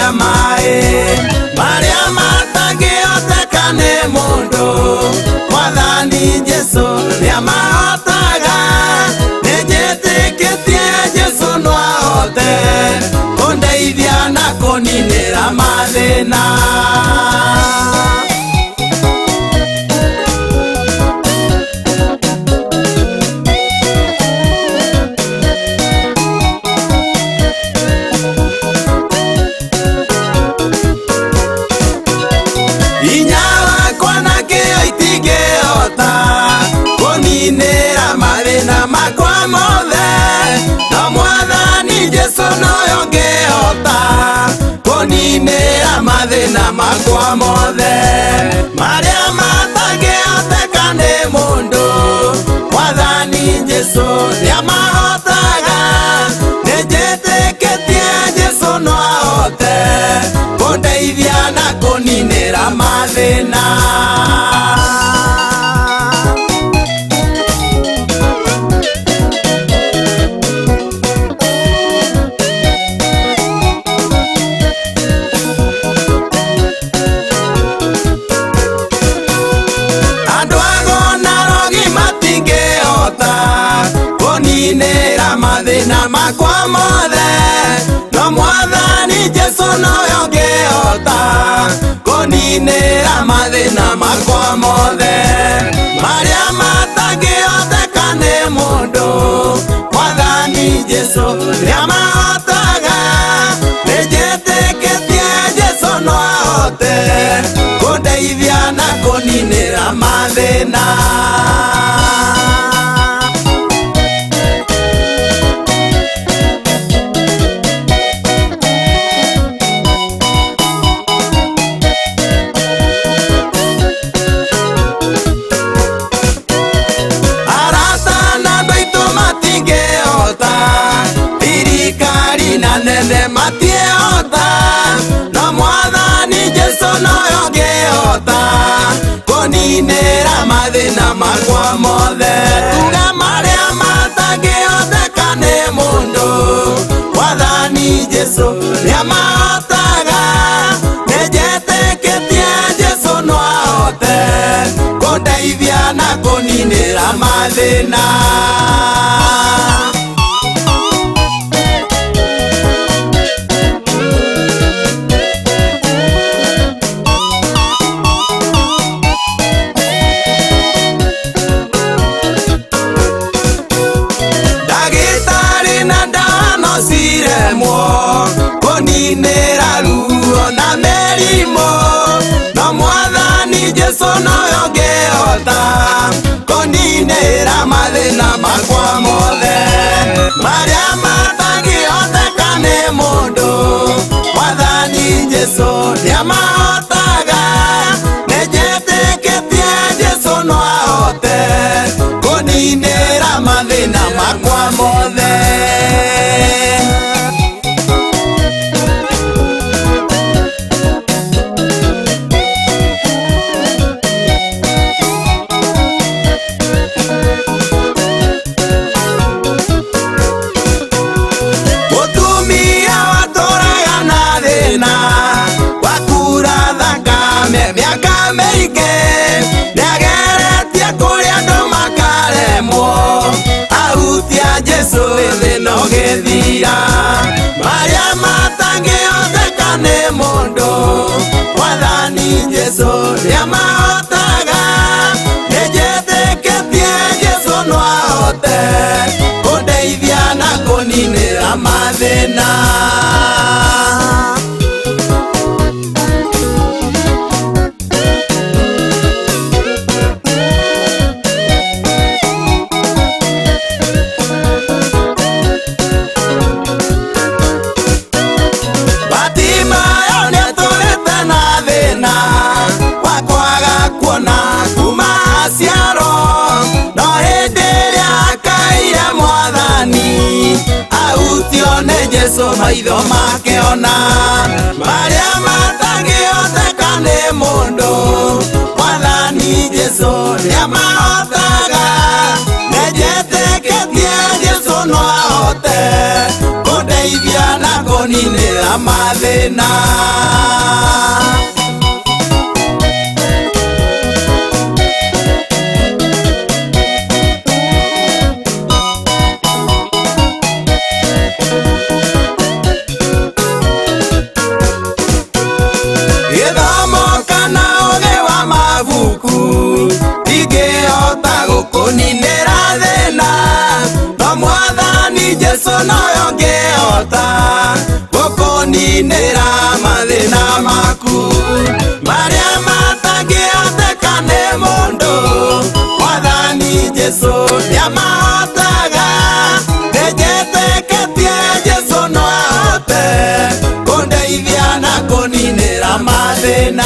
kuria mae maria matangĩhoteka nĩ mũndũ Mwathani Jesu nĩamahotaga nĩnjĩtĩkĩtie Jesu no ahote kũndeithia na kũninĩra mathĩna Kuninĩra mathĩna makwa mothe no Mwathani Jesu nowe ũngĩhota kuninĩra mathĩna makwa mothe marĩa matangĩhoteka nĩ mũndũ Mwathani Jesu nĩamahotaga nĩnjĩtĩkĩtie Jesu no ahote kũndeithia na kũninĩra mathĩna kuninĩra mathĩna makwa mothe no Mwathani Jesu nowe ũngĩhota kuninĩra mathĩna makwa mothe marĩa matangĩhoteka nĩ mũndũ Mwathani Jesu nĩamahotaga nĩnjĩtĩkĩtie Jesu no ahote kũndeithia na kũninĩra mathĩna nene matiehota no Mwathani Jesu nowe ũngĩhota kuninĩra mathĩna makwa mothe tuga marĩa matangĩhoteka nĩ mũndũ Mwathani Jesu nĩamahotaga nĩnjĩtĩkĩtie Jesu no ahote kũndeithia na kũninĩra mathĩna kuninĩra ruo na mĩrimũ no Mwathani Jesu nowe ũngĩhota kuninĩra mathĩna makwa mothe marĩa matangĩhoteka nĩ mũndũ Mwathani Jesu nĩamahotaga nĩnjĩtĩkĩtie Jesu no ahote kuninĩra mathĩna makwa mothe Jesu thĩna ũgĩthira marĩa matangĩhoteka nĩ mũndũ Mwathani Jesu nĩamahotaga nĩnjĩtĩkĩtie Jesu no ahote kũndeithia na kũninĩra mathĩna Jesu maitho makeona marĩa matangĩhoteka nĩ mũndũ Mwathani Jesu nĩamahotaga nĩnjĩtĩkĩtie Jesu no ahote kũndeithia na kuninira mathina. Githomo kana uge wa mabuku ingihota gukuninira thina, no Mwathani Jesu noyo ngihota gukuninira mathina maku maria matangihoteka ni mundu. Mwathani Jesu niamahotaga, nijetĩkĩtie Jesu no ahote kundeithia na kuninira mathina.